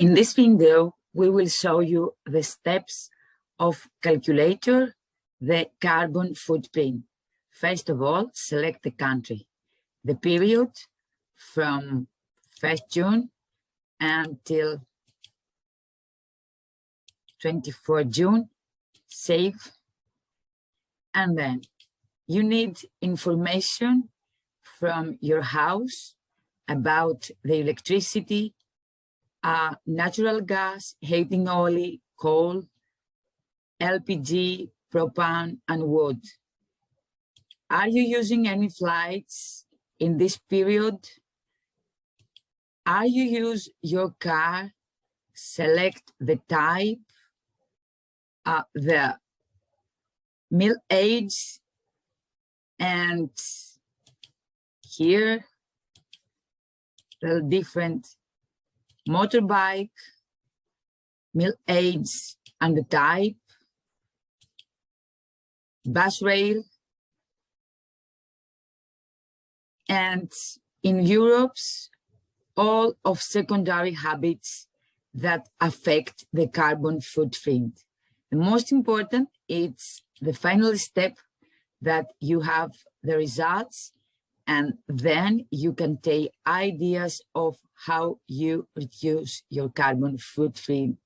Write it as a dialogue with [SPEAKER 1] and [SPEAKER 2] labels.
[SPEAKER 1] In this video, we will show you the steps of calculator the carbon footprint. First of all, select the country, the period from 1st June until 24 June, save, and then you need information from your house about the electricity, natural gas, heating oil, coal, LPG, propane, and wood. Are you using any flights in this period? Are you use your car? Select the type, the mil age, and here the different motorbike, mil age and the type, bus rail, and in Europe, all of secondary habits that affect the carbon footprint. The most important is the final step that you have the results, and then you can take ideas of how you reduce your carbon footprint.